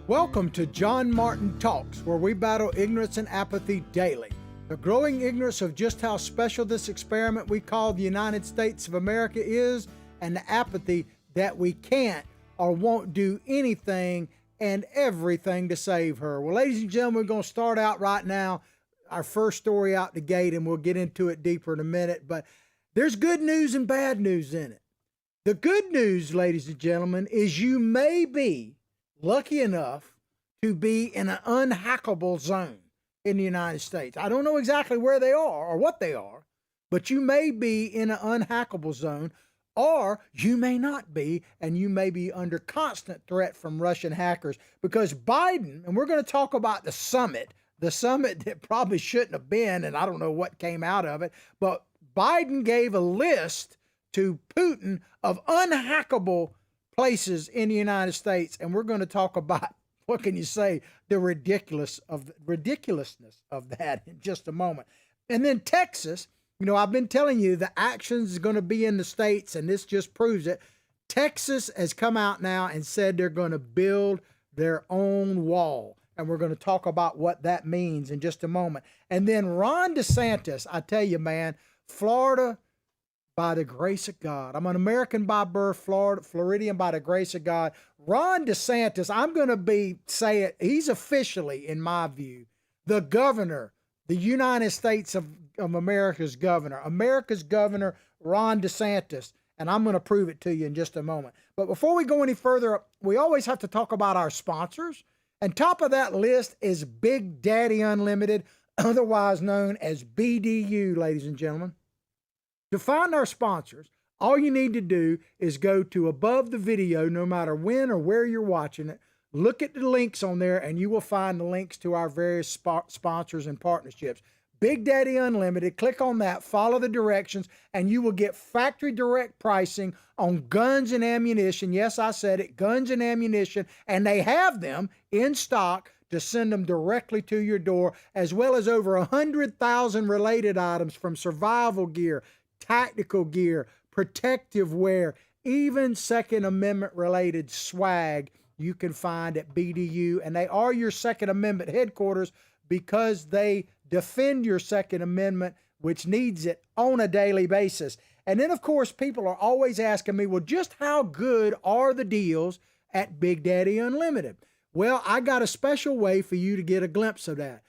Welcome to John Martin Talks, where we battle ignorance and apathy daily. The growing ignorance of just how special this experiment we call the United States of America is, and the apathy that we can't or won't do anything and everything to save her. Well, ladies and gentlemen, we're going to start out right now, our first story out the gate, and we'll get into it deeper in a minute. But there's good news and bad news in it. The good news, ladies and gentlemen, is you may be lucky enough to be in an unhackable zone in the United States. I don't know exactly where they are or what they are, but you may be in an unhackable zone, or you may not be, and you may be under constant threat from Russian hackers, because Biden, and we're going to talk about the summit that probably shouldn't have been, and I don't know what came out of it, but Biden gave a list to Putin of unhackable places in the United States, and we're going to talk about, what can you say, the ridiculousness of that in just a moment. And then Texas, you know, I've been telling you the actions is going to be in the states, and this just proves it. Texas has come out now and said they're going to build their own wall, and we're going to talk about what that means in just a moment. And then Ron DeSantis, I tell you, man, Florida, by the grace of God. I'm an American by birth, Floridian by the grace of God. Ron DeSantis, I'm going to say it, he's officially, in my view, the governor, the United States of America's governor, Ron DeSantis. And I'm going to prove it to you in just a moment. But before we go any further, we always have to talk about our sponsors. And top of that list is Big Daddy Unlimited, otherwise known as BDU, ladies and gentlemen. To find our sponsors, all you need to do is go to above the video, no matter when or where you're watching it. Look at the links on there, and you will find the links to our various sponsors and partnerships. Big Daddy Unlimited, click on that, follow the directions, and you will get factory direct pricing on guns and ammunition. Yes, I said it, guns and ammunition, and they have them in stock to send them directly to your door, as well as over 100,000 related items from survival gear, tactical gear, protective wear, even Second Amendment related swag you can find at BDU. And they are your Second Amendment headquarters because they defend your Second Amendment, which needs it on a daily basis. And then, of course, people are always asking me, well, just how good are the deals at Big Daddy Unlimited? Well, I got a special way for you to get a glimpse of that.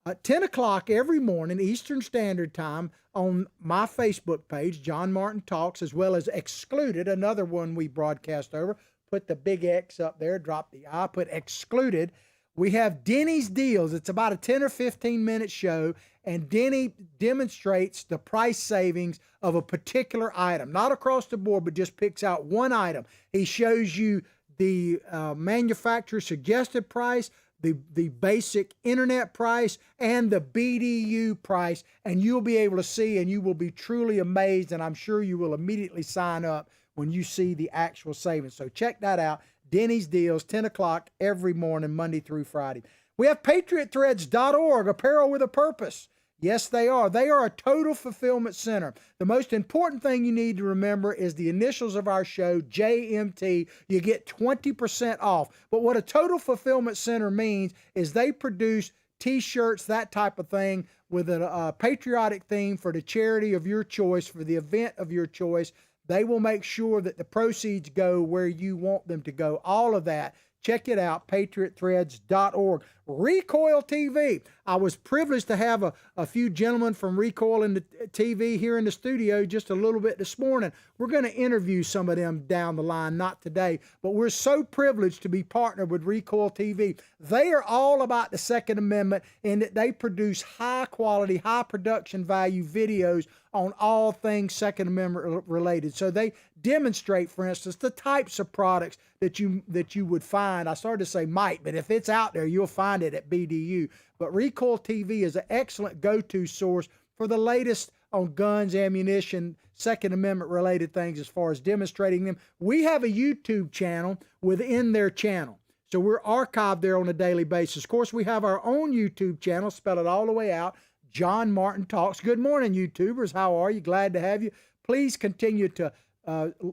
At 10 o'clock every morning, Eastern Standard Time, on my Facebook page, John Martin Talks, as well as Excluded, another one we broadcast over. Put the big X up there, drop the I, put Excluded. We have Denny's Deals. It's about a 10 or 15-minute show, and Denny demonstrates the price savings of a particular item. Not across the board, but just picks out one item. He shows you the manufacturer suggested price, the basic internet price, and the BDU price, and you'll be able to see, and you will be truly amazed, and I'm sure you will immediately sign up when you see the actual savings. So check that out. Denny's Deals, 10 o'clock every morning, Monday through Friday. We have PatriotThreads.org, apparel with a purpose. Yes, they are. They are a total fulfillment center. The most important thing you need to remember is the initials of our show, JMT. You get 20% off. But what a total fulfillment center means is they produce T-shirts, that type of thing, with a patriotic theme for the charity of your choice, for the event of your choice. They will make sure that the proceeds go where you want them to go. All of that. Check it out, PatriotThreads.org. Recoil TV. I was privileged to have a few gentlemen from Recoil in the TV here in the studio just a little bit this morning. We're going to interview some of them down the line, not today, but we're so privileged to be partnered with Recoil TV. They are all about the Second Amendment in that they produce high quality, high production value videos on all things Second Amendment related. So they demonstrate, for instance, the types of products that you would find. I started to say might, but if it's out there, you'll find it at BDU. But Recoil TV is an excellent go-to source for the latest on guns, ammunition, Second Amendment related things as far as demonstrating them. We have a YouTube channel within their channel. So we're archived there on a daily basis. Of course, we have our own YouTube channel, spell it all the way out, John Martin Talks. Good morning, YouTubers. How are you? Glad to have you. Please continue to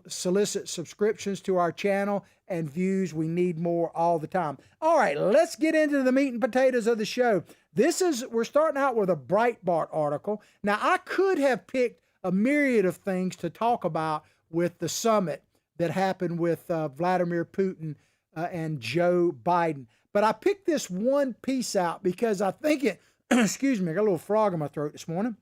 solicit subscriptions to our channel and views. We need more all the time. All right, let's get into the meat and potatoes of the show. We're starting out with a Breitbart article. Now, I could have picked a myriad of things to talk about with the summit that happened with Vladimir Putin and Joe Biden. But I picked this one piece out because I think it, excuse me, I got a little frog in my throat this morning.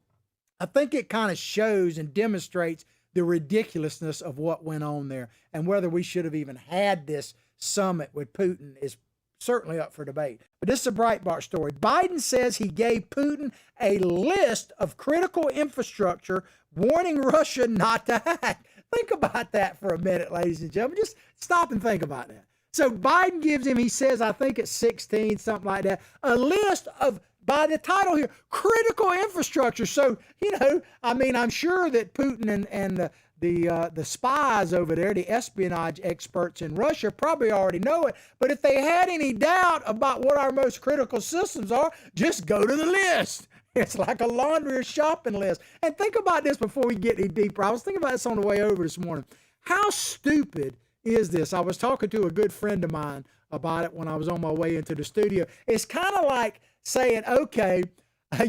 I think it kind of shows and demonstrates the ridiculousness of what went on there, and whether we should have even had this summit with Putin is certainly up for debate. But this is a Breitbart story. Biden says he gave Putin a list of critical infrastructure, warning Russia not to hack. Think about that for a minute, ladies and gentlemen. Just stop and think about that. So Biden gives him, he says, I think it's 16, something like that, a list of, by the title here, critical infrastructure. So, I'm sure that Putin and the spies over there, the espionage experts in Russia, probably already know it. But if they had any doubt about what our most critical systems are, just go to the list. It's like a laundry or shopping list. And think about this before we get any deeper. I was thinking about this on the way over this morning. How stupid is this? I was talking to a good friend of mine about it when I was on my way into the studio. It's kind of like saying, okay,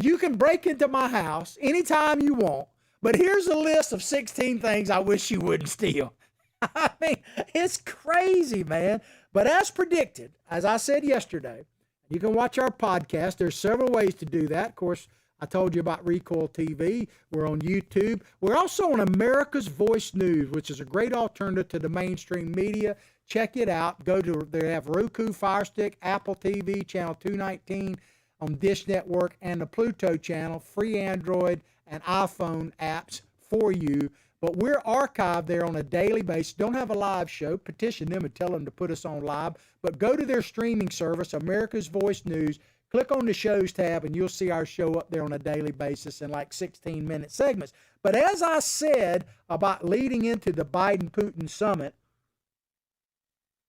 you can break into my house anytime you want, but here's a list of 16 things I wish you wouldn't steal. I mean, it's crazy, man. But as predicted, as I said yesterday, you can watch our podcast. There's several ways to do that. Of course, I told you about Recoil TV. We're on YouTube. We're also on America's Voice News, which is a great alternative to the mainstream media. Check it out. They have Roku, Fire Stick, Apple TV, channel 219 on Dish Network, and the Pluto channel, free Android and iPhone apps for you. But we're archived there on a daily basis. Don't have a live show. Petition them and tell them to put us on live. But go to their streaming service, America's Voice News. Click on the shows tab and you'll see our show up there on a daily basis in like 16-minute segments. But as I said about leading into the Biden-Putin summit,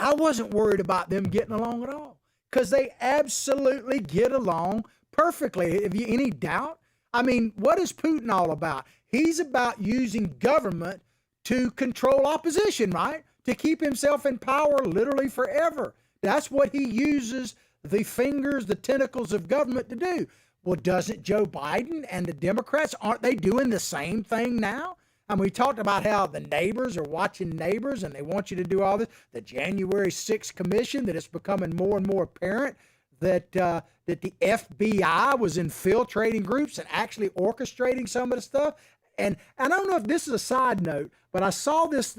I wasn't worried about them getting along at all, because they absolutely get along perfectly. Have you any doubt? I mean, what is Putin all about? He's about using government to control opposition, right? To keep himself in power literally forever. That's what he uses the fingers, the tentacles of government to do. Well, doesn't Joe Biden and the Democrats, aren't they doing the same thing now? And we talked about how the neighbors are watching neighbors and they want you to do all this. The January 6th commission, that it's becoming more and more apparent that the FBI was infiltrating groups and actually orchestrating some of the stuff. And I don't know if this is a side note, but I saw this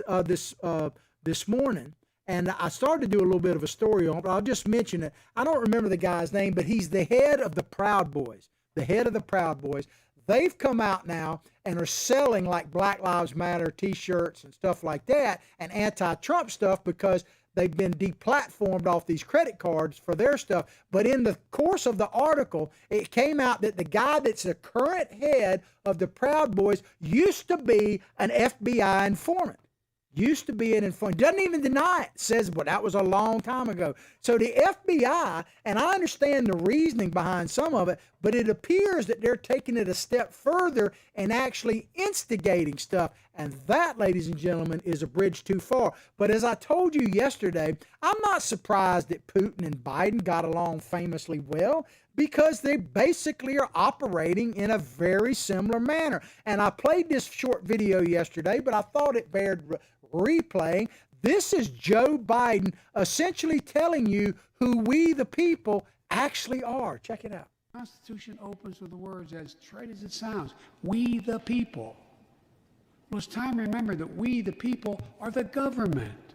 this morning, and I started to do a little bit of a story on it, but I'll just mention it. I don't remember the guy's name, but he's the head of the Proud Boys. The head of the Proud Boys. They've come out now and are selling like Black Lives Matter t-shirts and stuff like that and anti-Trump stuff because they've been deplatformed off these credit cards for their stuff. But in the course of the article, it came out that the guy that's the current head of the Proud Boys used to be an FBI informant. Used to be an informant. Doesn't even deny it. Says, well, that was a long time ago. So the FBI, and I understand the reasoning behind some of it, but it appears that they're taking it a step further and actually instigating stuff. And that, ladies and gentlemen, is a bridge too far. But as I told you yesterday, I'm not surprised that Putin and Biden got along famously well, because they basically are operating in a very similar manner. And I played this short video yesterday, but I thought it bared replaying. This is Joe Biden essentially telling you who we the people actually are. Check it out. The Constitution opens with the words, as trite as it sounds, we the people. Well, it's time to remember that we the people are the government.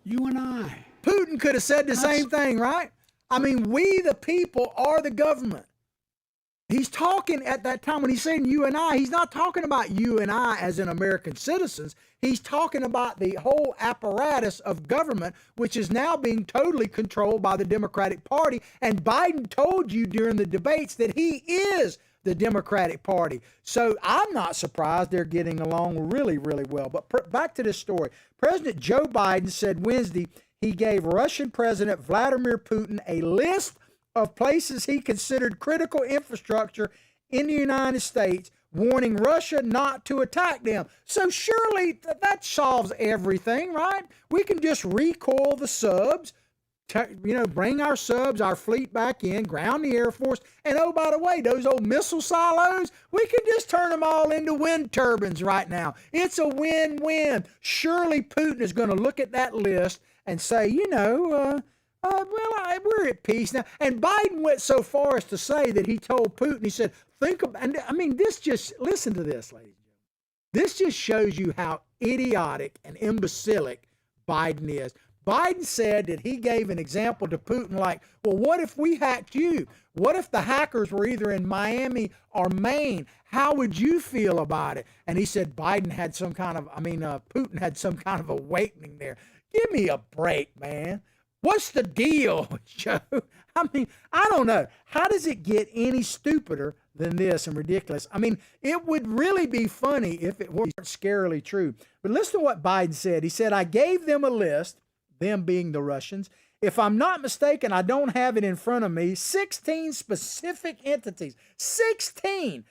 You and I. Putin could have said the same thing, right? I mean, we the people are the government. He's talking at that time when he's saying you and I, he's not talking about you and I as in American citizens. He's talking about the whole apparatus of government, which is now being totally controlled by the Democratic Party. And Biden told you during the debates that he is the Democratic Party. So I'm not surprised they're getting along really, really well. But back to this story. President Joe Biden said Wednesday he gave Russian President Vladimir Putin a list of places he considered critical infrastructure in the United States, warning Russia not to attack them. So surely that solves everything, right? We can just recoil the subs, bring our subs, our fleet back in, ground the Air Force, and oh, by the way, those old missile silos, we can just turn them all into wind turbines right now. It's a win-win. Surely Putin is going to look at that list and say, we're at peace now. And Biden went so far as to say that he told Putin, he said, listen to this, ladies and gentlemen. This just shows you how idiotic and imbecilic Biden is. Biden said that he gave an example to Putin like, well, what if we hacked you? What if the hackers were either in Miami or Maine? How would you feel about it? And he said Putin had some kind of awakening there. Give me a break, man. What's the deal, Joe? I don't know. How does it get any stupider than this and ridiculous? It would really be funny if it weren't scarily true. But listen to what Biden said. He said, I gave them a list, them being the Russians. If I'm not mistaken, I don't have it in front of me, 16 specific entities. 16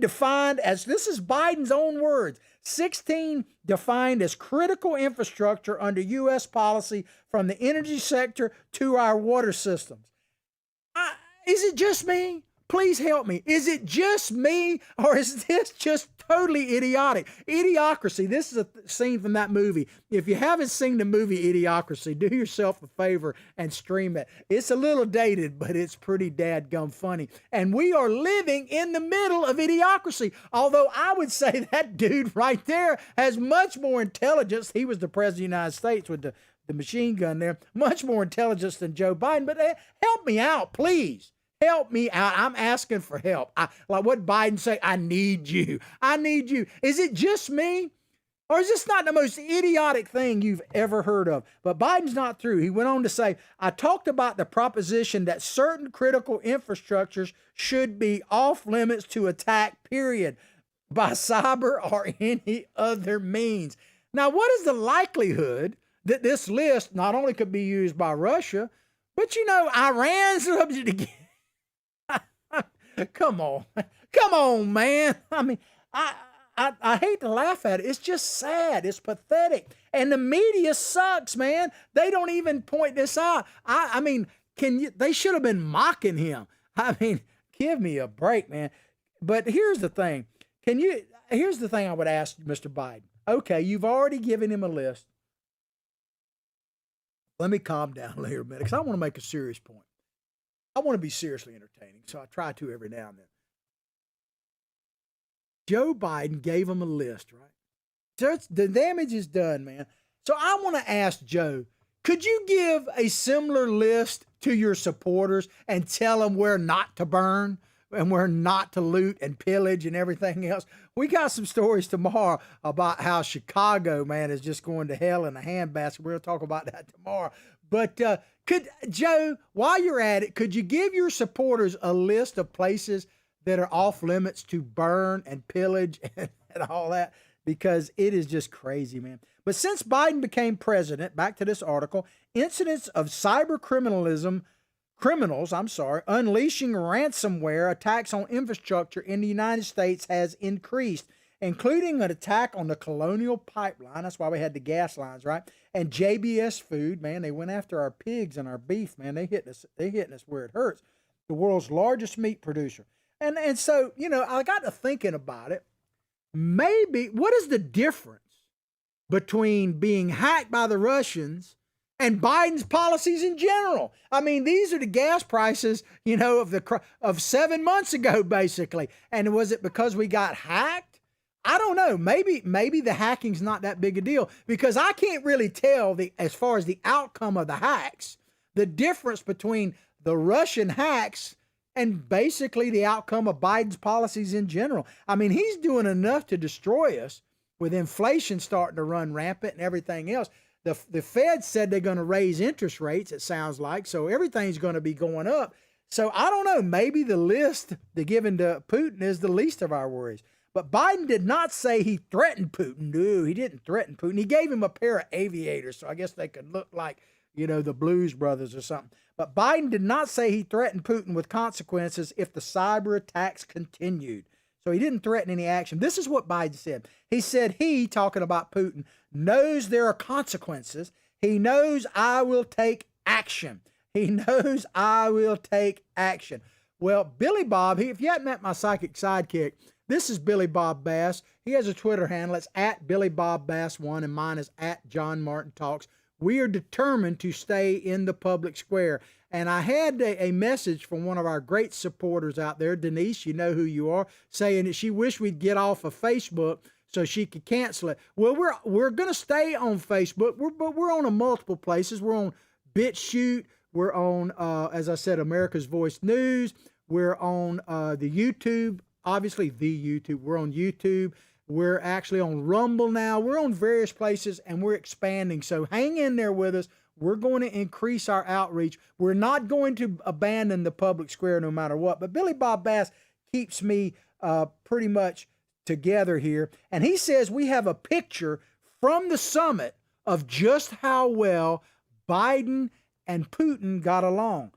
defined as, this is Biden's own words, 16 defined as critical infrastructure under U.S. policy from the energy sector to our water systems. Is it just me? Please help me. Is it just me, or is this just totally idiotic? Idiocracy. This is a scene from that movie. If you haven't seen the movie Idiocracy, do yourself a favor and stream it. It's a little dated, but it's pretty dadgum funny. And we are living in the middle of Idiocracy. Although I would say that dude right there has much more intelligence. He was the president of the United States with the machine gun there. Much more intelligence than Joe Biden. But help me out, please. Help me out. I'm asking for help. Like what Biden say, I need you. I need you. Is it just me? Or is this not the most idiotic thing you've ever heard of? But Biden's not through. He went on to say, I talked about the proposition that certain critical infrastructures should be off limits to attack, period, by cyber or any other means. Now, what is the likelihood that this list not only could be used by Russia, but Iran's subject again? Come on, man. I hate to laugh at it. It's just sad. It's pathetic. And the media sucks, man. They don't even point this out. They should have been mocking him. Give me a break, man. But here's the thing. Here's the thing I would ask Mr. Biden. Okay, you've already given him a list. Let me calm down a little bit because I want to make a serious point. I want to be seriously entertaining, so I try to every now and then. Joe Biden gave him a list, right? So the damage is done, man. So I want to ask Joe, could you give a similar list to your supporters and tell them where not to burn and where not to loot and pillage and everything else? We got some stories tomorrow about how Chicago, man, is just going to hell in a handbasket. We'll talk about that tomorrow. But Joe, while you're at it, could you give your supporters a list of places that are off limits to burn and pillage and all that? Because it is just crazy, man. But since Biden became president, back to this article, incidents of cyber criminals, unleashing ransomware attacks on infrastructure in the United States has increased, including an attack on the Colonial Pipeline. That's why we had the gas lines, right? And JBS Food, man, they went after our pigs and our beef, man. They hitting us where it hurts. The world's largest meat producer. And so, I got to thinking about it. Maybe, what is the difference between being hacked by the Russians and Biden's policies in general? These are the gas prices, of 7 months ago, basically. And was it because we got hacked? I don't know. Maybe the hacking's not that big a deal because I can't really tell as far as the outcome of the hacks, the difference between the Russian hacks and basically the outcome of Biden's policies in general. He's doing enough to destroy us with inflation starting to run rampant and everything else. The Fed said they're going to raise interest rates, it sounds like, so everything's going to be going up. So I don't know, maybe the list they're giving to Putin is the least of our worries. But Biden did not say he threatened Putin. No, he didn't threaten Putin. He gave him a pair of aviators, so I guess they could look like, the Blues Brothers or something. But Biden did not say he threatened Putin with consequences if the cyber attacks continued. So he didn't threaten any action. This is what Biden said. He said he, talking about Putin, knows there are consequences. He knows I will take action. He knows I will take action. Well, Billy Bob, if you hadn't met my psychic sidekick, this is Billy Bob Bass. He has a Twitter handle. It's at Billy Bob Bass 1, and mine is at John Martin Talks. We are determined to stay in the public square. And I had a message from one of our great supporters out there, Denise, you know who you are, saying that she wished we'd get off of Facebook so she could cancel it. Well, we're going to stay on Facebook, but we're on multiple places. We're on BitChute. We're on, as I said, America's Voice News. We're on the YouTube, obviously the YouTube. We're on YouTube. We're actually on Rumble now. We're on various places, and we're expanding. So hang in there with us. We're going to increase our outreach. We're not going to abandon the public square no matter what. But Billy Bob Bass keeps me pretty much together here. And he says we have a picture from the summit of just how well Biden and Putin got along.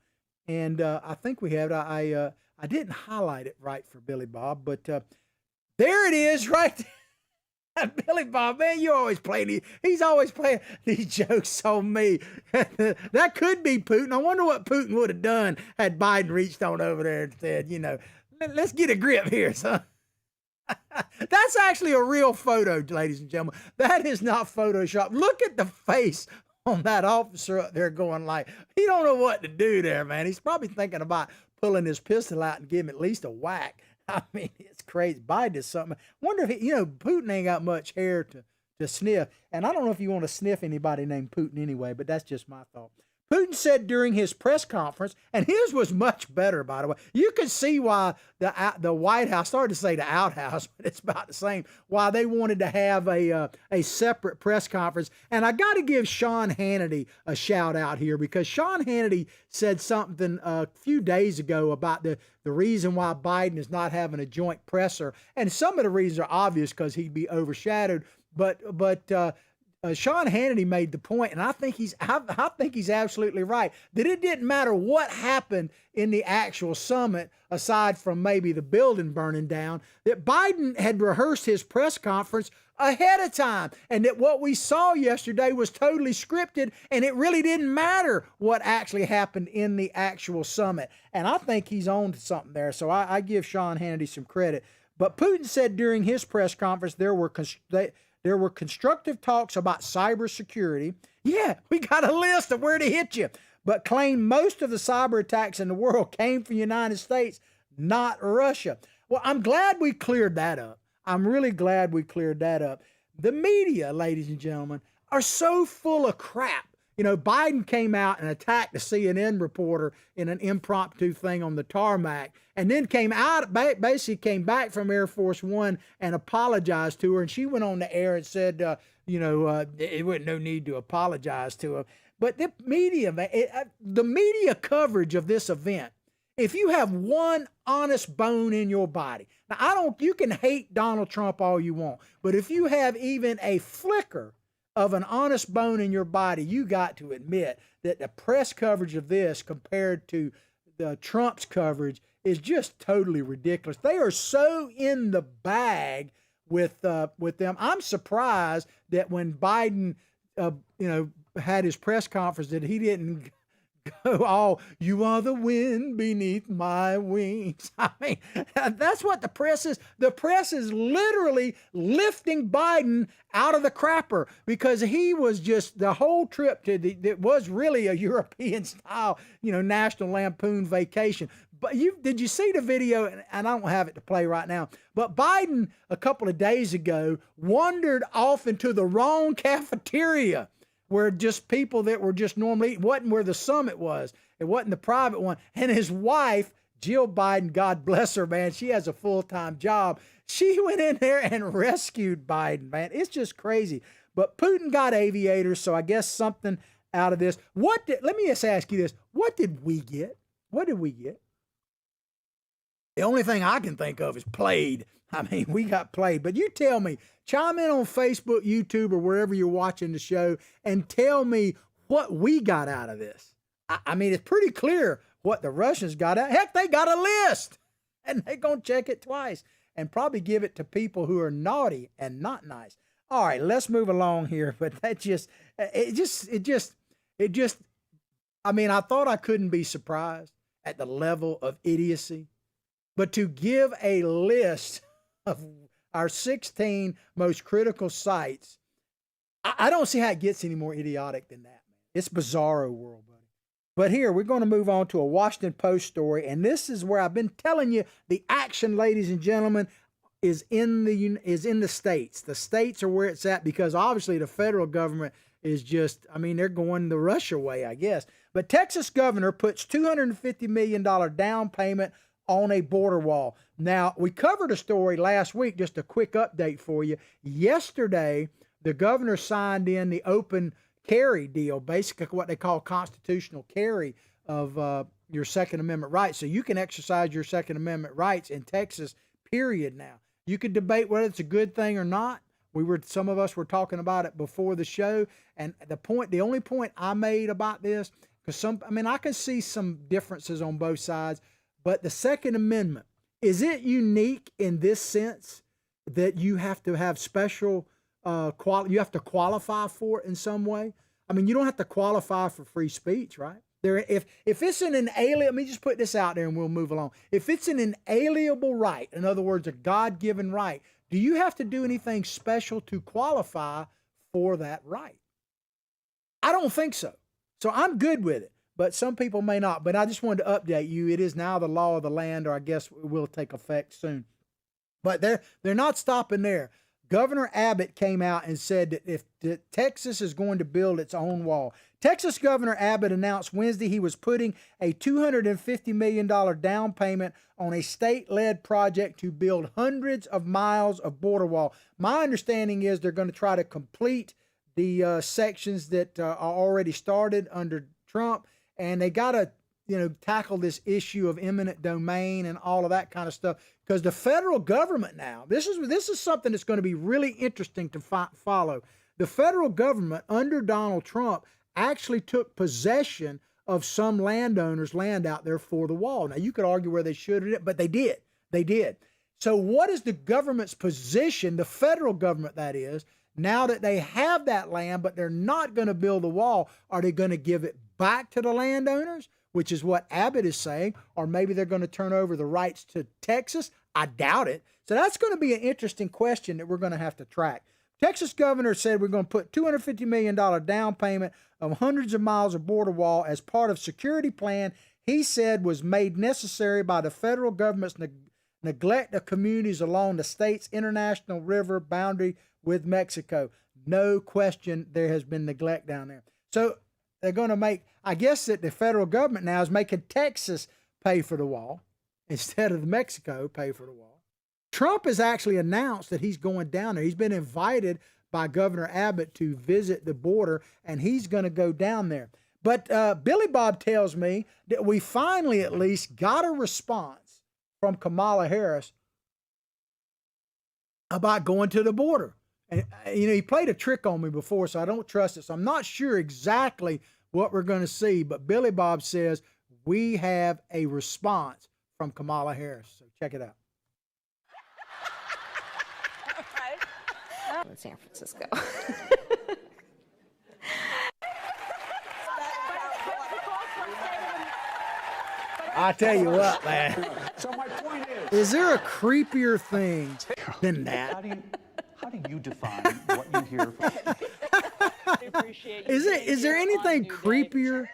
And I think we have. I didn't highlight it right for Billy Bob, but there it is right there. Billy Bob, man, you always play he's always playing these jokes on me. That could be Putin. I wonder what Putin would have done had Biden reached on over there and said, you know, let's get a grip here, son. That's actually a real photo, ladies and gentlemen. That is not Photoshop. Look at the face on that officer up there going like, he don't know what to do there, man. He's probably thinking about pulling his pistol out and giving him at least a whack. I mean, it's crazy. Biden is something. Wonder if Putin ain't got much hair to sniff. And I don't know if you want to sniff anybody named Putin anyway, but that's just my thought. Putin said during his press conference, and his was much better, by the way. You could see why the White House, started to say the outhouse, but it's about the same, why they wanted to have a separate press conference. And I got to give Sean Hannity a shout out here, because Sean Hannity said something a few days ago about the reason why Biden is not having a joint presser. And some of the reasons are obvious because he'd be overshadowed. But Sean Hannity made the point, and I think he's absolutely right, that it didn't matter what happened in the actual summit, aside from maybe the building burning down, that Biden had rehearsed his press conference ahead of time, and that what we saw yesterday was totally scripted, and it really didn't matter what actually happened in the actual summit. And I think he's on to something there, so I give Sean Hannity some credit. But Putin said during his press conference there were constructive talks about cybersecurity. Yeah, we got a list of where to hit you, but claimed most of the cyber attacks in the world came from the United States, not Russia. Well, I'm glad we cleared that up. I'm really glad we cleared that up. The media, ladies and gentlemen, are so full of crap. You know, Biden came out and attacked a CNN reporter in an impromptu thing on the tarmac, and then basically came back from Air Force One and apologized to her. And she went on the air and said, it wasn't no need to apologize to her. But the media coverage of this event, if you have one honest bone in your body, now you can hate Donald Trump all you want, but if you have even a flicker of an honest bone in your body, you got to admit that the press coverage of this compared to the Trump's coverage is just totally ridiculous. They are so in the bag with them. I'm surprised that when Biden, had his press conference, that he didn't go all, "You are the wind beneath my wings." I mean, that's what the press is. The press is literally lifting Biden out of the crapper, because he was just, the whole trip it was really a European style, National Lampoon Vacation. But did you see the video? And I don't have it to play right now, but Biden a couple of days ago wandered off into the wrong cafeteria, where just people that were just normally eating, wasn't where the summit was. It wasn't the private one. And his wife, Jill Biden, God bless her, man, she has a full-time job. She went in there and rescued Biden, man. It's just crazy. But Putin got aviators, so I guess something out of this. Let me just ask you this. What did we get? What did we get? The only thing I can think of is played. I mean, we got played. But you tell me, chime in on Facebook, YouTube, or wherever you're watching the show, and tell me what we got out of this. I mean, it's pretty clear what the Russians got out. Heck, they got a list, and they're going to check it twice. and probably give it to people who are naughty and not nice. All right, let's move along here. But I mean, I thought I couldn't be surprised at the level of idiocy, but to give a list of our 16 most critical sites, I don't see how it gets any more idiotic than that, man. It's bizarro world, buddy. But here, we're going to move on to a Washington Post story, and this is where I've been telling you the action, ladies and gentlemen, is in the states. The states are where it's at, because obviously the federal government is just, I mean, they're going the Russia way, I guess. But Texas governor puts $250 million down payment on a border wall. Now, we covered a story last week, just a quick update for you. Yesterday, the governor signed in the open carry deal, basically what they call constitutional carry of your Second Amendment rights. So you can exercise your Second Amendment rights in Texas, period now. You could debate whether it's a good thing or not. Some of us were talking about it before the show, and the only point I made about this, because I can see some differences on both sides, but the Second Amendment, is it unique in this sense that you have to have special you have to qualify for it in some way? I mean, you don't have to qualify for free speech, right? If it's an inalienable, let me just put this out there and we'll move along. If it's an inalienable right, in other words, a God-given right, do you have to do anything special to qualify for that right? I don't think so. So I'm good with it, but some people may not. But I just wanted to update you. It is now the law of the land, or I guess it will take effect soon. But they're not stopping there. Governor Abbott came out and said that if Texas is going to build its own wall, Texas Governor Abbott announced Wednesday he was putting a $250 million down payment on a state-led project to build hundreds of miles of border wall. My understanding is they're going to try to complete the sections that are already started under Trump, and they got to tackle this issue of eminent domain and all of that kind of stuff. Because the federal government now, this is something that's going to be really interesting to follow. The federal government under Donald Trump actually took possession of some landowners' land out there for the wall. Now, you could argue where they should have, but they did. They did. So what is the government's position, the federal government that is, now that they have that land, but they're not going to build a wall? Are they going to give it back to the landowners, which is what Abbott is saying, or maybe they're going to turn over the rights to Texas? I doubt it. So that's going to be an interesting question that we're going to have to track. Texas governor said we're going to put $250 million down payment of hundreds of miles of border wall as part of security plan he said was made necessary by the federal government's neglect of communities along the state's international river boundary with Mexico. No question there has been neglect down there. So they're going to make, I guess that the federal government now is making Texas pay for the wall instead of Mexico pay for the wall. Trump has actually announced that he's going down there. He's been invited by Governor Abbott to visit the border, and he's going to go down there. But Billy Bob tells me that we finally at least got a response from Kamala Harris about going to the border. And, he played a trick on me before, so I don't trust it. So I'm not sure exactly what we're going to see. But Billy Bob says we have a response from Kamala Harris. So check it out. In San Francisco. I tell you what, man. So my point is there a creepier thing than that? How do you define what you hear from? Is there anything creepier?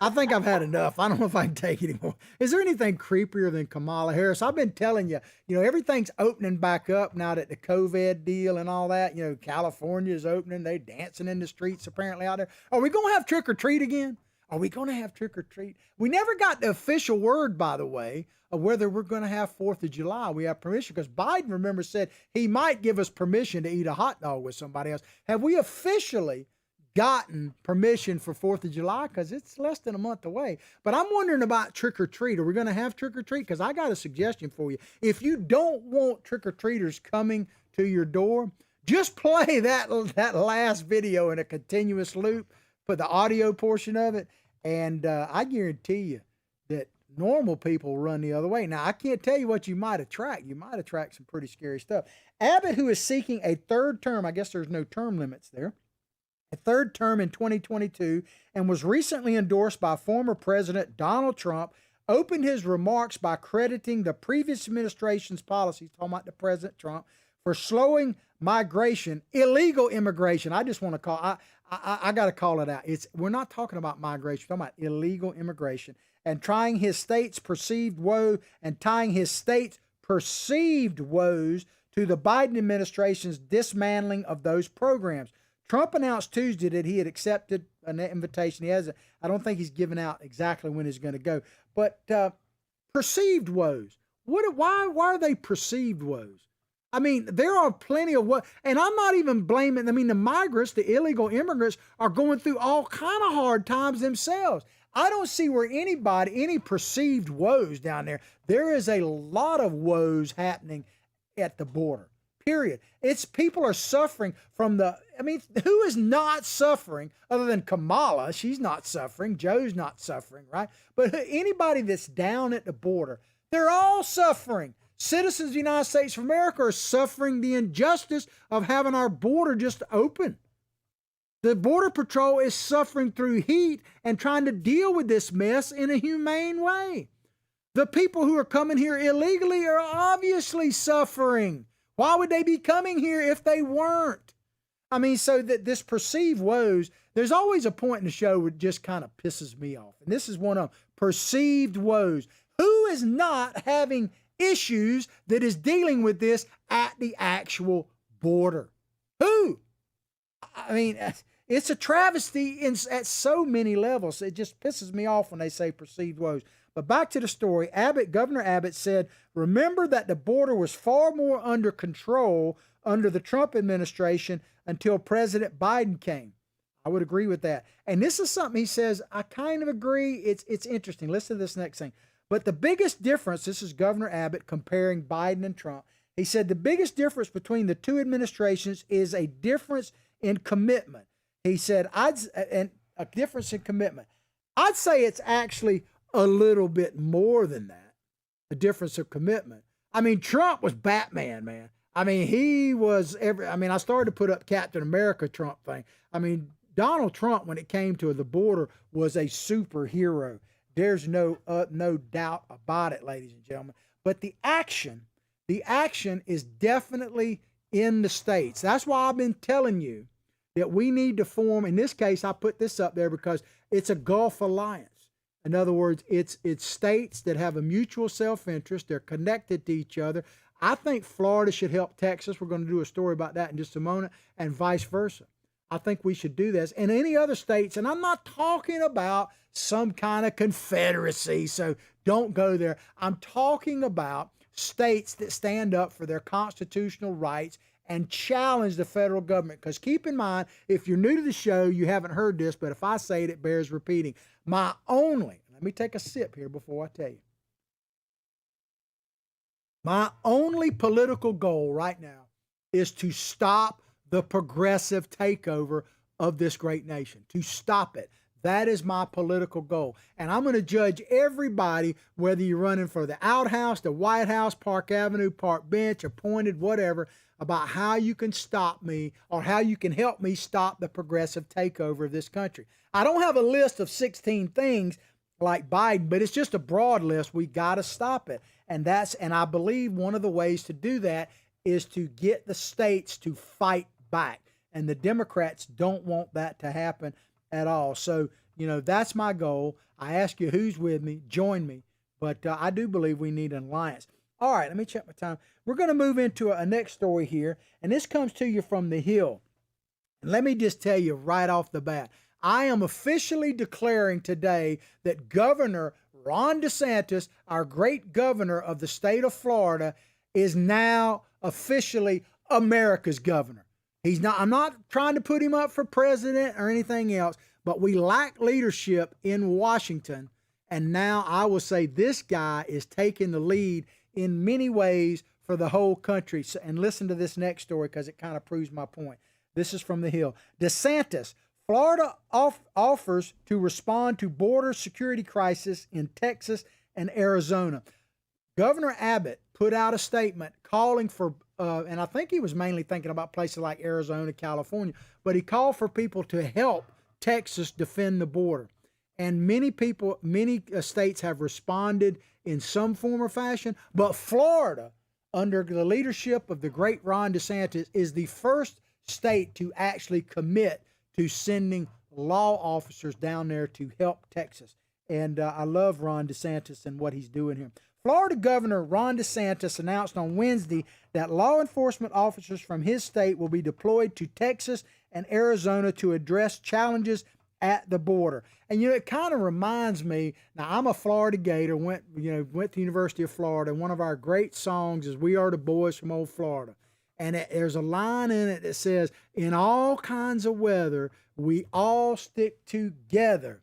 I think I've had enough. I don't know if I can take it anymore. Is there anything creepier than Kamala Harris? I've been telling you, everything's opening back up now that the COVID deal and all that. California is opening. They're dancing in the streets apparently out there. Are we going to have trick or treat again? Are we going to have trick or treat? We never got the official word, by the way, of whether we're going to have 4th of July. We have permission because Biden, remember, said he might give us permission to eat a hot dog with somebody else. Have we officially gotten permission for 4th of July? Because it's less than a month away. But I'm wondering about trick or treat. Are we going to have trick or treat? Because I got a suggestion for you. If you don't want trick or treaters coming to your door, just play that last video in a continuous loop, put the audio portion of it, and I guarantee you that normal people run the other way. Now, I can't tell you what you might attract. You might attract some pretty scary stuff. Abbott, who is seeking a third term, I guess there's no term limits there, a third term in 2022, and was recently endorsed by former President Donald Trump, opened his remarks by crediting the previous administration's policies, talking about the President Trump, for slowing migration, illegal immigration. I just want to call, I got to call it out. We're not talking about migration, we're talking about illegal immigration, and tying his state's perceived woes to the Biden administration's dismantling of those programs. Trump announced Tuesday that he had accepted an invitation. I don't think he's given out exactly when he's going to go, but perceived woes. Why are they perceived woes? I mean, there are plenty of woes, and I'm not even blaming. I mean, the migrants, the illegal immigrants, are going through all kind of hard times themselves. I don't see where any perceived woes down there. There is a lot of woes happening at the border. Period. It's people are suffering from who is not suffering other than Kamala? She's not suffering. Joe's not suffering, right? But anybody that's down at the border, they're all suffering. Citizens of the United States of America are suffering the injustice of having our border just open. The Border Patrol is suffering through heat and trying to deal with this mess in a humane way. The people who are coming here illegally are obviously suffering. Why would they be coming here if they weren't? I mean, so that this perceived woes, there's always a point in the show where it just kind of pisses me off. And this is one of them, perceived woes. Who is not having issues that is dealing with this at the actual border? Who? I mean, it's a travesty at so many levels. It just pisses me off when they say perceived woes. But back to the story, Governor Abbott said, remember that the border was far more under control under the Trump administration until President Biden came. I would agree with that. And this is something he says, I kind of agree. It's interesting. Listen to this next thing. But the biggest difference, this is Governor Abbott comparing Biden and Trump. He said the biggest difference between the two administrations is a difference in commitment. He said, and a difference in commitment. I'd say it's actually a little bit more than that, a difference of commitment. I mean, Trump was Batman, man. I mean, he was I started to put up Captain America Trump thing. I mean, Donald Trump, when it came to the border, was a superhero. There's no doubt about it, ladies and gentlemen. But the action is definitely in the states. That's why I've been telling you that we need to form, in this case, I put this up there because it's a Gulf Alliance. In other words, it's states that have a mutual self-interest. They're connected to each other. I think Florida should help Texas. We're going to do a story about that in just a moment, and vice versa. I think we should do this. And any other states, and I'm not talking about some kind of confederacy, so don't go there. I'm talking about states that stand up for their constitutional rights and challenge the federal government. Because keep in mind, if you're new to the show, you haven't heard this, but if I say it, it bears repeating. Let me take a sip here before I tell you. My only political goal right now is to stop the progressive takeover of this great nation, to stop it. That is my political goal. And I'm going to judge everybody, whether you're running for the outhouse, the White House, Park Avenue, Park Bench, appointed, whatever, about how you can stop me or how you can help me stop the progressive takeover of this country. I don't have a list of 16 things like Biden, but it's just a broad list. We got to stop it. And I believe one of the ways to do that is to get the states to fight back. And the Democrats don't want that to happen at all. So, that's my goal. I ask you who's with me, join me. But I do believe we need an alliance. All right, let me check my time. We're going to move into a next story here. And this comes to you from The Hill. And let me just tell you right off the bat, I am officially declaring today that Governor Ron DeSantis, our great governor of the state of Florida, is now officially America's governor. I'm not trying to put him up for president or anything else, but we lack leadership in Washington. And now I will say this guy is taking the lead in many ways for the whole country. And listen to this next story because it kind of proves my point. This is from The Hill. DeSantis, Florida offers to respond to border security crisis in Texas and Arizona. Governor Abbott put out a statement calling for, and I think he was mainly thinking about places like Arizona, California, but he called for people to help Texas defend the border. And many people, many states have responded in some form or fashion, but Florida, under the leadership of the great Ron DeSantis, is the first state to actually commit to sending law officers down there to help Texas. And I love Ron DeSantis and what he's doing here. Florida Governor Ron DeSantis announced on Wednesday that law enforcement officers from his state will be deployed to Texas and Arizona to address challenges at the border. And, it kind of reminds me, now I'm a Florida Gator, went to the University of Florida, and one of our great songs is We Are the Boys from Old Florida. And there's a line in it that says, in all kinds of weather, we all stick together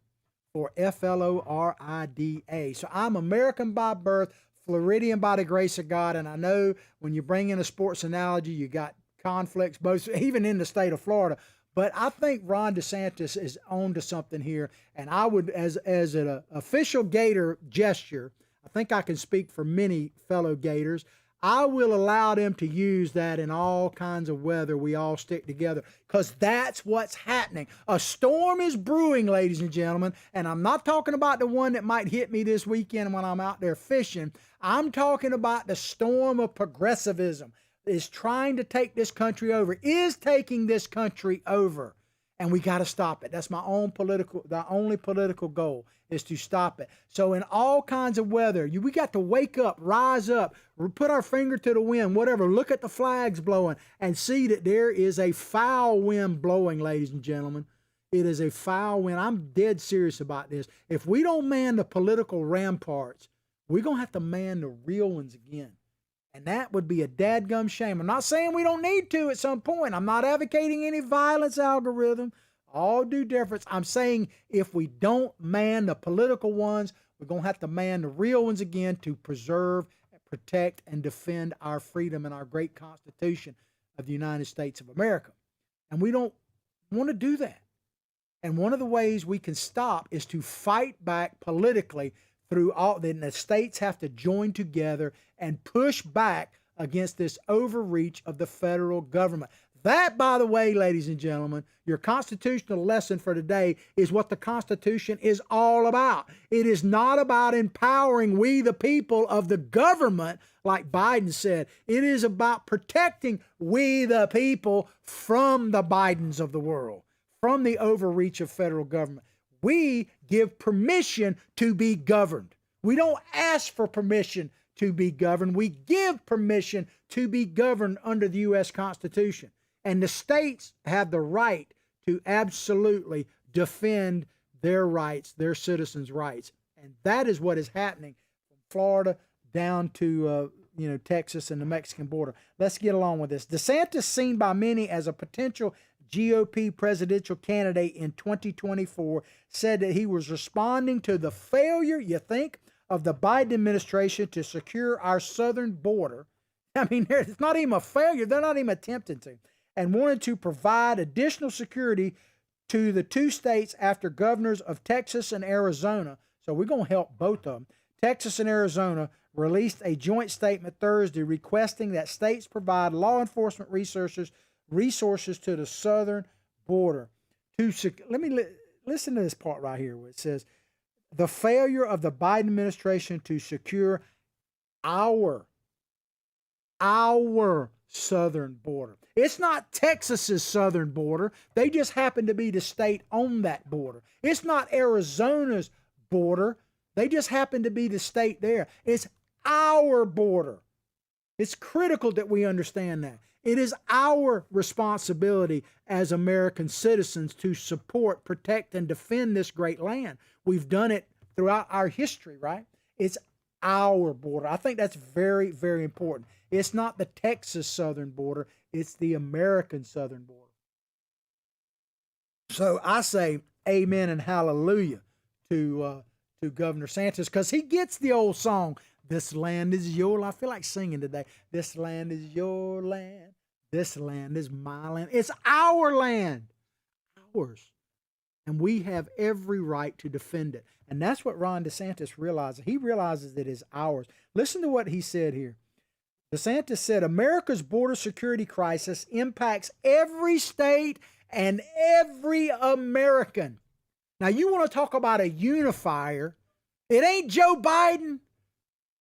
for Florida. So I'm American by birth, Floridian by the grace of God. And I know when you bring in a sports analogy, you got conflicts, both even in the state of Florida. But I think Ron DeSantis is on to something here. And I would, as an official Gator gesture, I think I can speak for many fellow Gators, I will allow them to use that in all kinds of weather. We all stick together, because that's what's happening. A storm is brewing, ladies and gentlemen, and I'm not talking about the one that might hit me this weekend when I'm out there fishing. I'm talking about the storm of progressivism is trying to take this country over, is taking this country over. And we got to stop it. That's the only political goal is to stop it. So in all kinds of weather, we got to wake up, rise up, put our finger to the wind, whatever, look at the flags blowing and see that there is a foul wind blowing, ladies and gentlemen. It is a foul wind. I'm dead serious about this. If we don't man the political ramparts, we're going to have to man the real ones again. And that would be a dadgum shame. I'm not saying we don't need to at some point. I'm not advocating any violence algorithm. All due deference. I'm saying if we don't man the political ones, we're going to have to man the real ones again to preserve, protect, and defend our freedom and our great Constitution of the United States of America. And we don't want to do that. And one of the ways we can stop is to fight back politically through all. Then the states have to join together and push back against this overreach of the federal government. That, by the way, ladies and gentlemen, your constitutional lesson for today is what the Constitution is all about. It is not about empowering we the people of the government, like Biden said. It is about protecting we the people from the Bidens of the world, from the overreach of federal government. We give permission to be governed. We don't ask for permission to be governed. We give permission to be governed under the U.S. Constitution. And the states have the right to absolutely defend their rights, their citizens' rights. And that is what is happening from Florida down to Texas and the Mexican border. Let's get along with this. DeSantis, seen by many as a potential GOP presidential candidate in 2024, said that he was responding to the failure, you think, of the Biden administration to secure our southern border. I mean, it's not even a failure. They're not even attempting to. And wanted to provide additional security to the two states after governors of Texas and Arizona. So we're going to help both of them. Texas and Arizona released a joint statement Thursday requesting that states provide law enforcement resources to the southern border. Let me listen to this part right here where it says, the failure of the Biden administration to secure our southern border. It's not Texas's southern border. They just happen to be the state on that border. It's not Arizona's border. They just happen to be the state there. It's our border. It's critical that we understand that. It is our responsibility as American citizens to support, protect, and defend this great land. We've done it throughout our history, right? It's our border. I think that's very, very important. It's not the Texas southern border. It's the American southern border. So I say amen and hallelujah to Governor Santos, because he gets the old song, this land is your land. I feel like singing today. This land is your land. This land is my land. It's our land. Ours. and we have every right to defend it. And that's what Ron DeSantis realizes. He realizes it is ours. Listen to what he said here. DeSantis said, America's border security crisis impacts every state and every American. Now, you want to talk about a unifier. It ain't Joe Biden.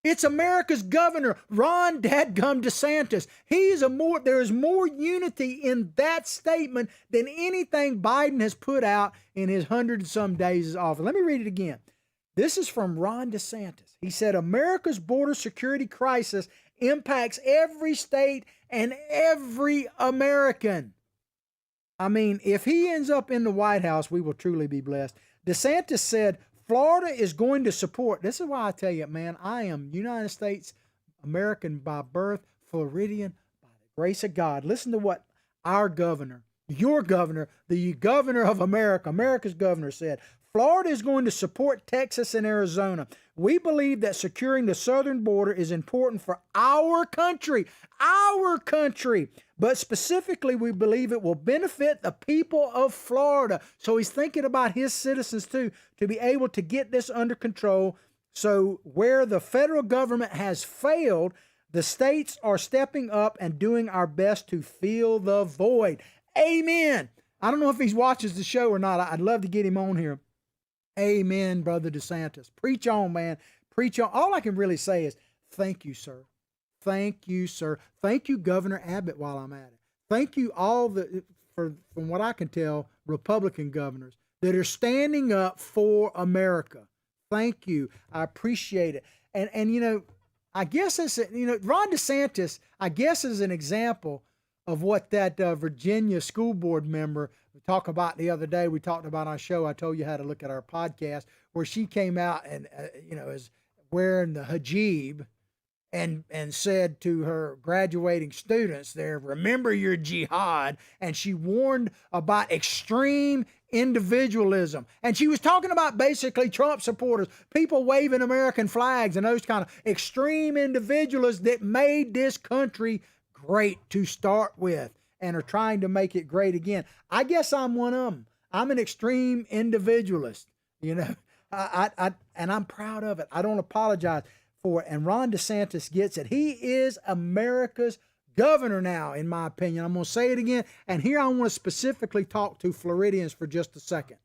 It's America's governor, Ron Dadgum DeSantis. There is more unity in that statement than anything Biden has put out in his 100 and some days of office. Let me read it again. This is from Ron DeSantis. He said, America's border security crisis impacts every state and every American. I mean, if he ends up in the White House, we will truly be blessed. DeSantis said, Florida is going to support. This is why I tell you, man, I am United States American by birth, Floridian by the grace of God. Listen to what our governor, your governor, the governor of America, America's governor said. Florida is going to support Texas and Arizona. We believe that securing the southern border is important for our country, but specifically we believe it will benefit the people of Florida. So he's thinking about his citizens too, to be able to get this under control. So where the federal government has failed, the states are stepping up and doing our best to fill the void. Amen. I don't know if he watches the show or not. I'd love to get him on here. Amen, Brother DeSantis. Preach on, man. Preach on. All I can really say is thank you, sir. Thank you, sir. Thank you, Governor Abbott, while I'm at it. Thank you all from what I can tell, Republican governors that are standing up for America. Thank you. I appreciate it. And you know, I guess it's, Ron DeSantis, I guess is an example of what that Virginia school board member we talked about the other day. We talked about on our show. I told you how to look at our podcast where she came out and, is wearing the hijab and said to her graduating students there, remember your jihad. And she warned about extreme individualism. And she was talking about basically Trump supporters, people waving American flags and those kind of extreme individualists that made this country great to start with and are trying to make it great again. I guess I'm one of them. I'm an extreme individualist, and I'm proud of it. I don't apologize for it. And Ron DeSantis gets it. He is America's governor now, in my opinion. I'm going to say it again. And here I want to specifically talk to Floridians for just a second.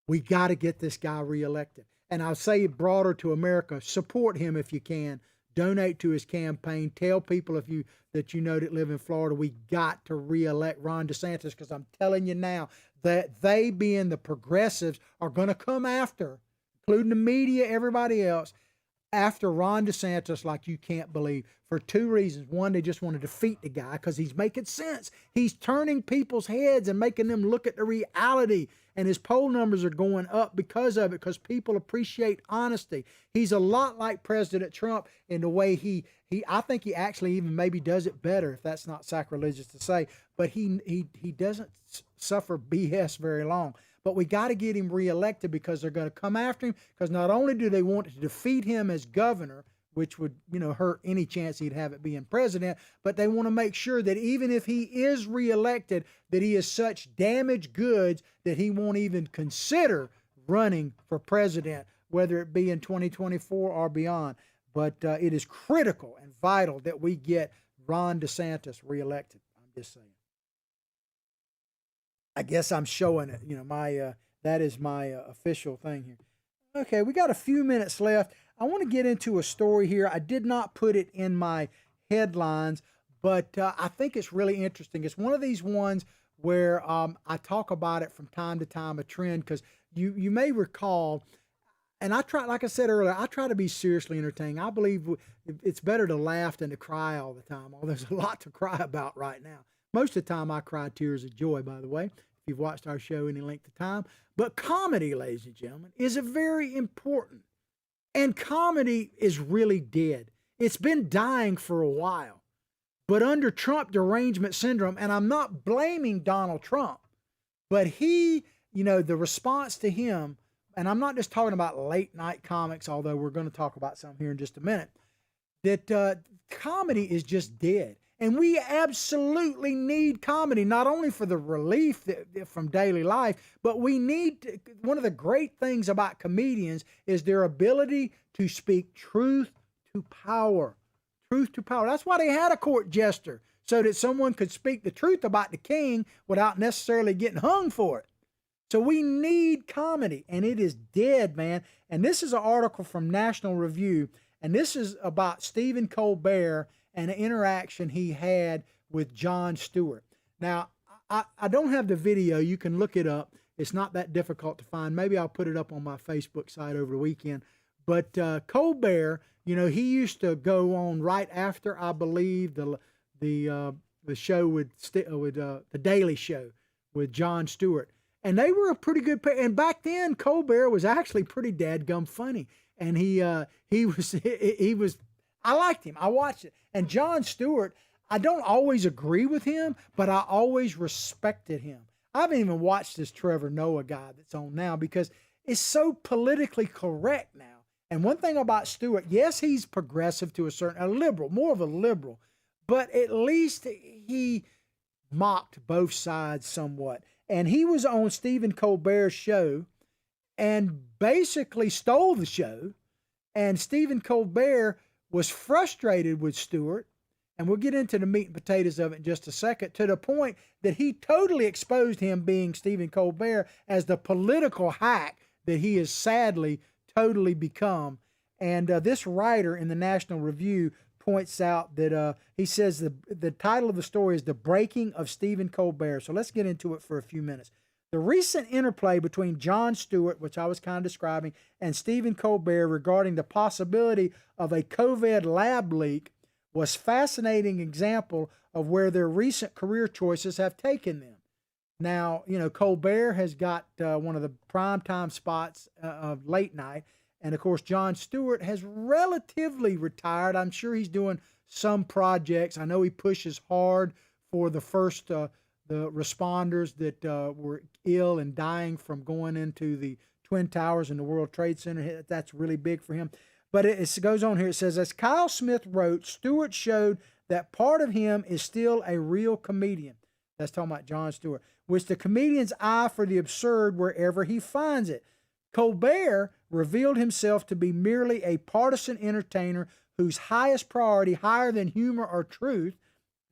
We got to get this guy reelected. And I'll say it broader to America. Support him if you can. Donate to his campaign. Tell people that live in Florida, we got to reelect Ron DeSantis, because I'm telling you now that they, being the progressives, are going to come after, including the media, everybody else, after Ron DeSantis like you can't believe, for two reasons. One, they just want to defeat the guy because he's making sense. He's turning people's heads and making them look at the reality. And his poll numbers are going up because of it, because people appreciate honesty. He's a lot like President Trump in the way I think he actually even maybe does it better, if that's not sacrilegious to say, but he doesn't suffer BS very long. But we got to get him reelected, because they're going to come after him, because not only do they want to defeat him as governor, which would, hurt any chance he'd have it being president, but they want to make sure that even if he is reelected, that he is such damaged goods that he won't even consider running for president, whether it be in 2024 or beyond. But it is critical and vital that we get Ron DeSantis reelected. I'm just saying. I guess I'm showing it, that is my official thing here. Okay, we got a few minutes left. I want to get into a story here. I did not put it in my headlines, but I think it's really interesting. It's one of these ones where I talk about it from time to time, a trend, because you may recall, and I try, like I said earlier, I try to be seriously entertaining. I believe it's better to laugh than to cry all the time. Although there's a lot to cry about right now. Most of the time I cry tears of joy, by the way, if you've watched our show any length of time. But comedy, ladies and gentlemen, is a very important. And comedy is really dead. It's been dying for a while. But under Trump derangement syndrome, and I'm not blaming Donald Trump, but he, the response to him, and I'm not just talking about late night comics, although we're going to talk about some here in just a minute, that comedy is just dead. And we absolutely need comedy, not only for the relief from daily life, but we need one of the great things about comedians is their ability to speak truth to power. Truth to power. That's why they had a court jester, so that someone could speak the truth about the king without necessarily getting hung for it. So we need comedy, and it is dead, man. And this is an article from National Review, and this is about Stephen Colbert and an interaction he had with Jon Stewart. Now, I don't have the video. You can look it up. It's not that difficult to find. Maybe I'll put it up on my Facebook site over the weekend. But Colbert, you know, he used to go on right after, I believe, the show with the Daily Show with Jon Stewart. And they were a pretty good pair. And back then, Colbert was actually pretty dadgum funny. And he was, I liked him. I watched it. And Jon Stewart, I don't always agree with him, but I always respected him. I haven't even watched this Trevor Noah guy that's on now because it's so politically correct now. And one thing about Stewart, yes, he's progressive to a liberal, more of a liberal, but at least he mocked both sides somewhat. And he was on Stephen Colbert's show and basically stole the show. And Stephen Colbert was frustrated with Stewart, and we'll get into the meat and potatoes of it in just a second, to the point that he totally exposed him, being Stephen Colbert, as the political hack that he has sadly totally become. And this writer in the National Review points out that he says the title of the story is The Breaking of Stephen Colbert. So let's get into it for a few minutes. The recent interplay between Jon Stewart, which I was kind of describing, and Stephen Colbert regarding the possibility of a COVID lab leak was a fascinating example of where their recent career choices have taken them. Now, you know, Colbert has got one of the primetime spots of late night. And, of course, Jon Stewart has relatively retired. I'm sure he's doing some projects. I know he pushes hard for the first the responders that were ill and dying from going into the Twin Towers and the World Trade Center. That's really big for him. But it goes on here. It says, as Kyle Smith wrote, Stewart showed that part of him is still a real comedian. That's talking about Jon Stewart, with the comedian's eye for the absurd wherever he finds it. Colbert revealed himself to be merely a partisan entertainer whose highest priority, higher than humor or truth,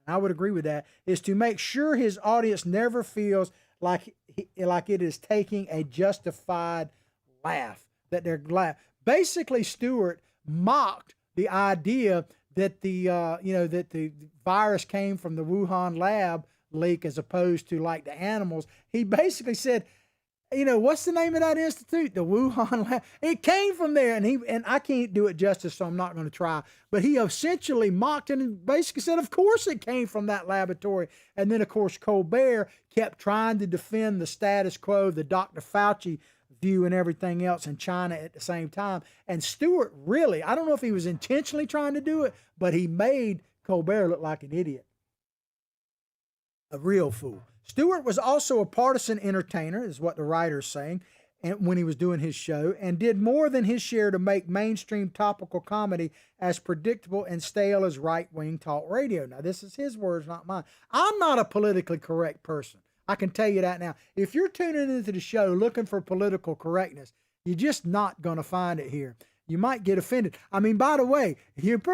and I would agree with that, is to make sure his audience never feels like it is taking a justified laugh, that they're glad. Basically, Stewart mocked the idea that that the virus came from the Wuhan lab leak as opposed to like the animals. He basically said, you know, what's the name of that institute? The Wuhan lab. It came from there, and I can't do it justice, so I'm not going to try. But he essentially mocked it and basically said, of course it came from that laboratory. And then, of course, Colbert kept trying to defend the status quo, the Dr. Fauci view and everything else in China at the same time. And Stewart really, I don't know if he was intentionally trying to do it, but he made Colbert look like an idiot. A real fool. Stewart was also a partisan entertainer, is what the writer's saying, and when he was doing his show, and did more than his share to make mainstream topical comedy as predictable and stale as right-wing talk radio. Now, this is his words, not mine. I'm not a politically correct person. I can tell you that now. If you're tuning into the show looking for political correctness, you're just not going to find it here. You might get offended. I mean, by the way, I don't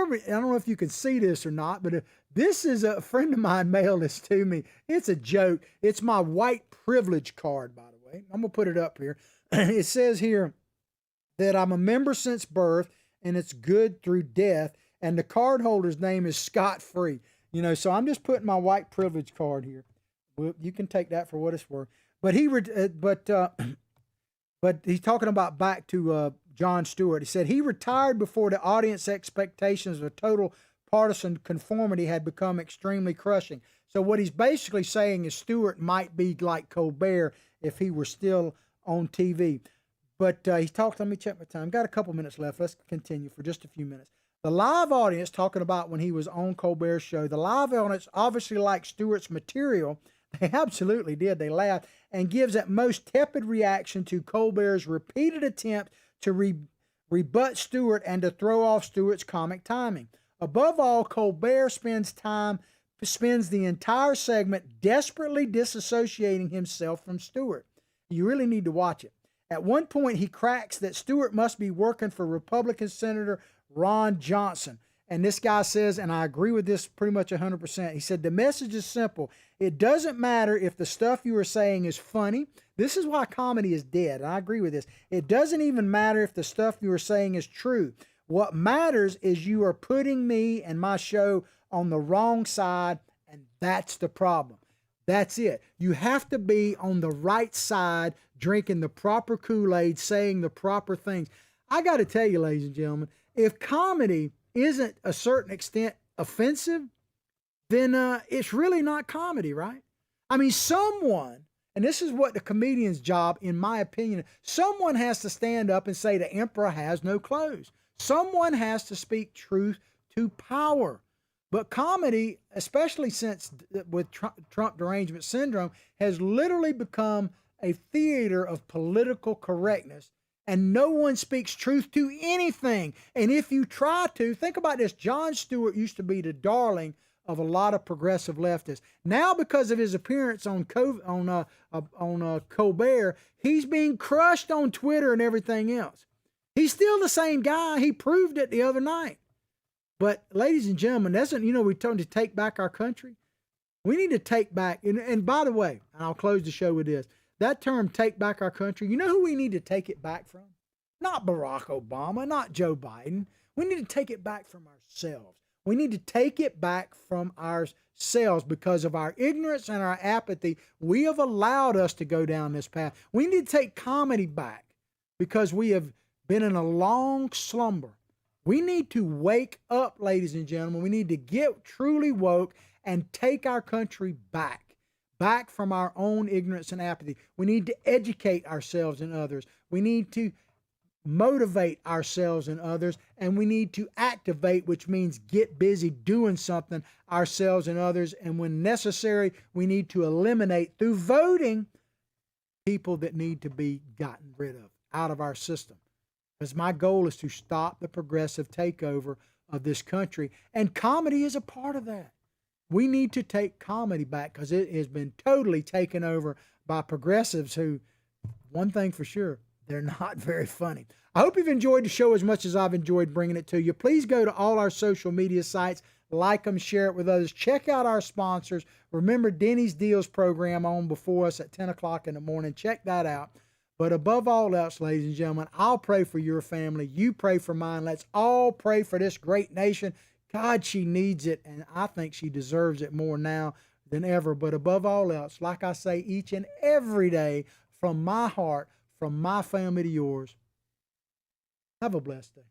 know if you can see this or not, but this is a friend of mine mailed this to me. It's a joke. It's my white privilege card, by the way. I'm going to put it up here. It says here that I'm a member since birth, and it's good through death, and the card holder's name is Scott Free. You know, so I'm just putting my white privilege card here. Well, you can take that for what it's worth. But he's talking about back to Jon Stewart. He said he retired before the audience expectations of total partisan conformity had become extremely crushing. So what he's basically saying is Stewart might be like Colbert if he were still on TV. But he talked, let me check my time. Got a couple minutes left. Let's continue for just a few minutes. The live audience, talking about when he was on Colbert's show, the live audience obviously liked Stewart's material. They absolutely did. They laughed, and gives at most tepid reaction to Colbert's repeated attempt to rebut Stewart and to throw off Stewart's comic timing. Above all, Colbert spends time spends the entire segment desperately disassociating himself from Stewart. You really need to watch it. At one point, he cracks that Stewart must be working for Republican Senator Ron Johnson. And this guy says, and I agree with this pretty much 100%, he said, the message is simple. It doesn't matter if the stuff you are saying is funny. This is why comedy is dead, and I agree with this. It doesn't even matter if the stuff you are saying is true. What matters is you are putting me and my show on the wrong side, and that's the problem. That's it. You have to be on the right side, drinking the proper Kool-Aid, saying the proper things. I got to tell you, ladies and gentlemen, if comedy isn't a certain extent offensive, then it's really not comedy, right? I mean, someone, and this is what the comedian's job, in my opinion, someone has to stand up and say the emperor has no clothes. Someone has to speak truth to power. But comedy, especially since with Trump derangement syndrome, has literally become a theater of political correctness, and no one speaks truth to anything. And if you try to, think about this. Jon Stewart used to be the darling of a lot of progressive leftists. Now, because of his appearance on Colbert, he's being crushed on Twitter and everything else. He's still the same guy. He proved it the other night. But, ladies and gentlemen, we told him to take back our country. We need to take back, and by the way, and I'll close the show with this, that term, take back our country, you know who we need to take it back from? Not Barack Obama, not Joe Biden. We need to take it back from ourselves. We need to take it back from ourselves because of our ignorance and our apathy. We have allowed us to go down this path. We need to take comedy back because we have been in a long slumber. We need to wake up, ladies and gentlemen. We need to get truly woke and take our country back from our own ignorance and apathy. We need to educate ourselves and others. We need to motivate ourselves and others, and we need to activate, which means get busy doing something ourselves and others. And when necessary, we need to eliminate through voting people that need to be gotten rid of, out of our system. Because my goal is to stop the progressive takeover of this country, and comedy is a part of that. We need to take comedy back because it has been totally taken over by progressives who, one thing for sure, they're not very funny. I hope you've enjoyed the show as much as I've enjoyed bringing it to you. Please go to all our social media sites, like them, share it with others. Check out our sponsors. Remember Denny's Deals program on before us at 10 o'clock in the morning. Check that out. But above all else, ladies and gentlemen, I'll pray for your family. You pray for mine. Let's all pray for this great nation. God, she needs it, and I think she deserves it more now than ever. But above all else, like I say each and every day, from my heart, from my family to yours, have a blessed day.